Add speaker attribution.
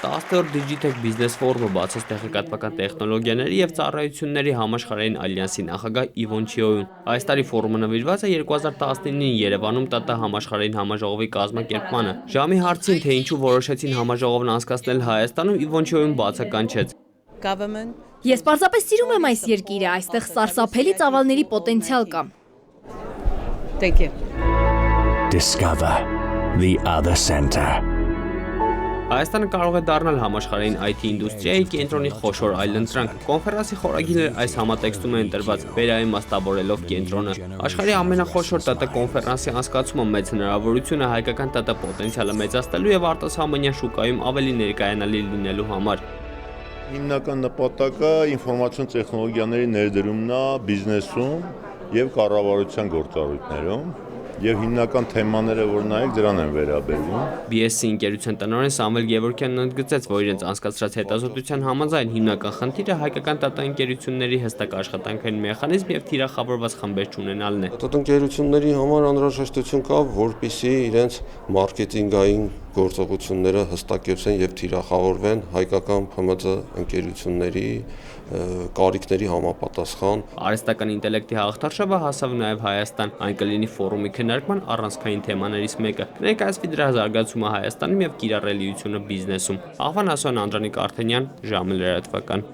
Speaker 1: 10-րդ Digitech Business Forum-ը բացեց տեղեկատվական տեխնոլոգիաների և ծառայությունների համաշխարհային ալյանսի նախագահ Իվոն Չիոյուն։ Այս տարի ֆորումը նվիրված է 2019-ին Երևանում ՏՏ համաշխարհային համաժողովի կազմակերպմանը։ Ժամի հարցին, թե ինչու որոշեցին համաժողովն անցկացնել Հայաստանում, Իվոն Չիոյուն բացականչեց.
Speaker 2: Ես պարզապես սիրում եմ այս երկիրը, այստեղ սարսափելի ծավալների պոտենցիալ կա։
Speaker 3: Discover the other center.
Speaker 1: Հայաստանը կարող է դառնալ համաշխարհային IT ինդուստրիայի կենտրոնի խոշոր այլընտրանք։ Կոնֆերանսի խորագիրը այս համատեքստում է ընտրված վերաիմաստավորելով կենտրոնը։ Աշխարհի ամենախոշոր ՏՏ կոնֆերանսի անցկացումը մեծ հնարավորություն է հայկական ՏՏ պոտենցիալը մեծացնելու եւ արտասահմանյան շուկայում ավելի ներկայանալի լինելու համար։
Speaker 4: Հիմնական նպատակը ինֆորմացիոն տեխնոլոգիաների ներդրումն է բիզնեսում եւ կառավարության գործառույթներում։ Եվ հիմնական թեմաները, որ նայեք, դրան են վերաբերվում։
Speaker 1: BSC ընկերության տնօրեն Սամվել Գևորգյանն ընդգծեց, որ իրենց անցկացրած հետազոտության համաձայն հիմնական խնդիրը հայկական ՏՏ ընկերությունների հստակ աշխատանքային մեխանիզմ եւ թիրախավորված խմբեր չունենալն է։
Speaker 5: ՏՏ ընկերությունների համար անհրաժեշտություն կա, որպեսզի իրենց մարքեթինգային գործողությունները հստակեցեն եւ թիրախավորվեն հայկական ՓՄԾ ընկերությունների կարիքների համապատասխան։
Speaker 1: Արհեստական ինտելեկտի հաղթարշավը հասավ նաև Հայաստան, այն կլինի ֆորումի քննարկման առանցքային թեմաներից մեկը։ Կներկայացվի դրա զարգացումը Հայաստանում եւ կիրառելիությունը բիզնեսում։ Աղվան Ասոյան, Անդրանիկ Արթենյան, ժամը լրատվական։